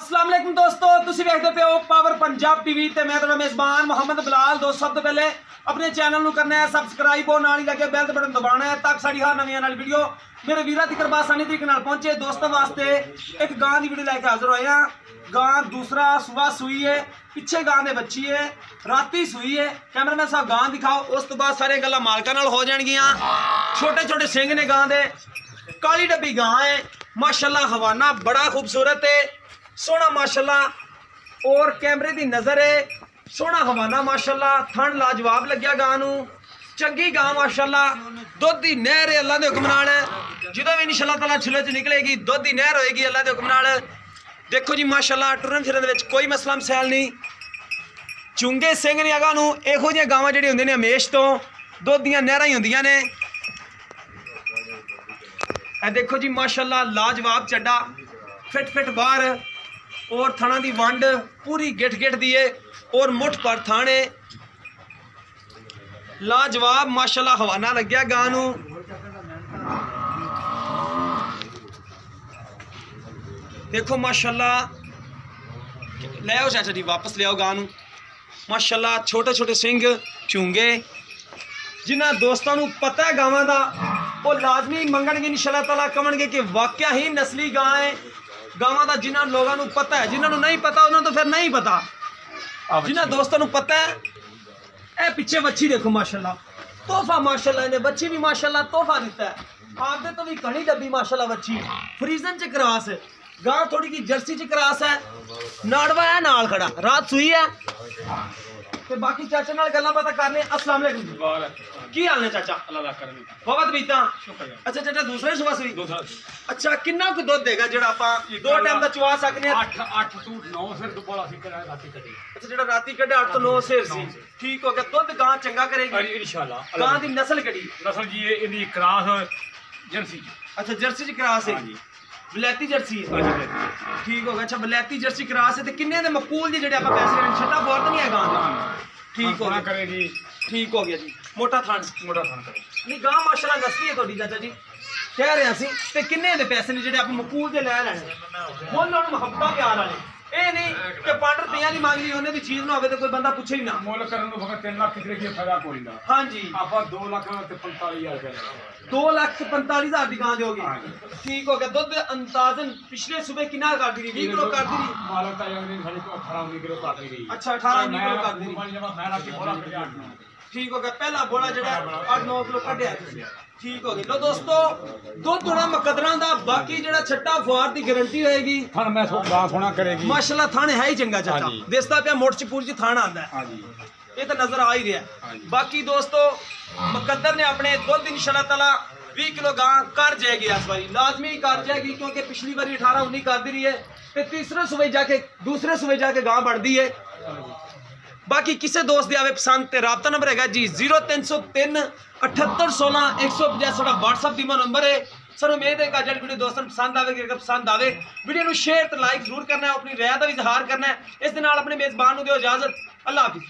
अस्सलाम वालेकुम दोस्तों, तुसीं वेखदे पे हो पावर पंजाब टीवी ते मैं तुहाडा मेज़बान मोहम्मद बिलाल। दोस्त सब तो पहले अपने चैनल नूं करना है सबसक्राइब और नाल ही लगे बैल बटन दबाना है ताकि साडी हर नवीं वाली वीडियो मेरे वीरां तक आसानी तरीके नाल पहुंचे। दोस्तों वास्ते एक गां दी वीडियो लैके हाजिर होए हां। गां दूसरा सुबह सूई है, पिछे गां दे बच्ची है, राती सूई है। कैमरामैन साहब गां दिखाओ, उस तो बाद सारे गल्लां मालकां नाल हो जाणगियां। छोटे छोटे सिंग ने गां दे, काली डब्बी गां है माशाल्लाह। हवाना बड़ा खूबसूरत है, सोहना माशाल्लाह और कैमरे दी नज़र है। सोहना हवाना माशाल्लाह, थन लाजवाब लग्या गां नूं। चंगी गां माशाल्लाह, दुध दी नहर है अल्लाह दे हुक्म नाल। जदों भी इंशाअल्लाह ताला छिले च निकलेगी दुध दी नहर होएगी अल्लाह दे हुक्म नाल। देखो जी माशाल्लाह, टुरन फिरन दे विच कोई मसला मसैल नहीं। चुंगे सिंह ने गां नूं। इहो जिहियां गावां जिहड़ियां हुंदियां ने हमेश तो दुध दीयां नहरां ही हुंदियां ने। देखो जी माशाल्लाह, लाजवाब चड्डा, फिट फिट बाहर और थणा दी वंड पूरी गिठ गिठ दी है और मुठ पर थाने लाजवाब माशाल्लाह। हवाना लग्या गां नूं। देखो माशाल्लाह, ले आओ चाचा जी, वापस ले आओ गां नूं माशाल्लाह। छोटे छोटे सिंग चूंगे, जिन्हां दोस्तां नूं पता है गावां दा वो लाजमी मंगणगे इंशाअल्लाह ताला, कवणगे कि वाकया ही नस्ली गां है गावां दा। जिन्हां लोगों नूं पता है, जिन्हां नूं नहीं पता उन्हां तो फिर नहीं पता। जिन्हां दोस्तां नूं पता है, ए पिछे बच्ची देखो माशाल्लाह, तोहफा माशाल्लाह। इन्हें बच्ची भी माशाल्लाह तोहफा दिता है। आपदे तो भी घनी डब्बी माशाल्लाह बच्ची। फ्रीजन च क्रॉस है गां, थोड़ी की जर्सी च क्रॉस है। नाड़वा है नाल खड़ा, रात सूई है। ते बाकी चाचा नाल गल्लां बातां करने। अस्सलाम वालेकुम, की हाल ने चाचा? अल्लाह करनी बहुत बीता। शुक्रिया। अच्छा चाचा, दूसरे सुबह सूई? दूसरा अच्छा, कितना कुछ दुध देगा जेड़ा आपां दो टाइम दा चवा सकने हैं? 8 to 9 सिर दोबारा सी कराया राती कटी। अच्छा, जेड़ा राती कड्डे 8 तो 9 सिर सी, ठीक हो गया। दुध गां चंगा करेगी इंशाल्लाह। गां दी नस्ल कड़ी? नस्ल जी इनकी क्रॉस जर्सी। अच्छा, जर्सी च क्रॉस है, वलैती जर्सी है, ठीक हो गया। अच्छा, वलैती जर्सी क्रॉस है। ते किन्ने दे मकूल जी जेड़े आपां पैसे करें? छट्टा बोर तो नहीं है गां दा? ठीक हो गया, करेगी। ठीक हो गया जी। मोटा थान करे नहीं गां माशाल्लाह नस्ली है थोड़ी चाचा जी, कह रहे हैं ਅਸੀਂ। ਤੇ ਕਿੰਨੇ ਦੇ ਪੈਸੇ ਨੇ ਜਿਹੜੇ ਆਪਾਂ ਮਕੂਲ ਦੇ ਲੈ ਲੈਣੇ? ਉਹਨਾਂ ਨੂੰ ਮੁਹੱਬਤਾਂ ਪਿਆਰ ਵਾਲੇ। ਇਹ ਨਹੀਂ ਕਿ 5 ਰੁਪਈਆ ਦੀ ਮੰਗ ਲਈ ਉਹਨੇ ਦੀ ਚੀਜ਼ ਨਾ ਹੋਵੇ ਤੇ ਕੋਈ ਬੰਦਾ ਪੁੱਛੇ ਹੀ ਨਾ। ਮੁੱਲ ਕਰਨ ਨੂੰ ਫਕਤ 3 ਲੱਖ ਕਿਤੇ ਕੀ ਫਾਇਦਾ ਕੋਈ ਨਾ। ਹਾਂਜੀ, ਆਪਾਂ 2 ਲੱਖ ਤੇ 45,000 ਰੁਪਏ 2,45,000 ਦੀ ਗਾਂ ਦਿਓਗੇ? ਠੀਕ ਹੋ ਗਿਆ। ਦੁੱਧ ਅੰਦਾਜ਼ਨ ਪਿਛਲੇ ਸੂਬੇ ਕਿੰਨਾ ਕਰਦੀ ਰਹੀ? 20 ਕਿਲੋ ਕਰਦੀ ਰਹੀ? ਮਾਲਕ ਤਾਂ ਜਾਂਦੇ ਸਾਡੇ ਕੋਲ 18-19 ਕਿਲੋ ਕਰਦੀ ਰਹੀ। ਅੱਛਾ, 18-19 ਕਿਲੋ ਕਰਦੀ ਰਹੀ। ਮੈਂ ਰਾਤੀ ਬੋਲਾ ਕੱਢਿਆ 8 ठीक हो गया। पहला बोला जड़ा 8-9 किलो कढ़िया, ठीक हो गया। लो दोस्तों, दुध होना मुकदरा दा, बाकी जड़ा छट्टा फुआर दी गारंटी होएगी। थन मैं गां सोना करेगी माशाल्लाह, थाने है ही चंगा चाचा। देसदा पे मोट च पूरी थाना आंदा है। हां जी, ये तो नजर आ ही रहा है। बाकी दोस्तों, मुकद्दर ने अपने दुध इंशाअल्लाह ताला 20 किलो गां कर जाएगी इस बारी, लाजमी कर जाएगी, क्योंकि पिछली बारी 18-19 कर दी रही है ते तीसरे सूबे जाके दूसरे सूबे जाके गां बढ़ती है। बाकी किसी दोस्त दी आवे पसंद ते राबता नंबर है जी 0303 7816 150 साडा WhatsApp दी नंबर है। सर उम्मीद है कि अज वीडियो दोस्तों पसंद आएगी। अगर पसंद आवे वीडियो को शेयर ते लाइक जरूर करना है, अपनी राय का भी इजहार करना है। इस दे नाल अपने मेजबान नूं दिओ इजाजत। अल्लाह हाफिज़।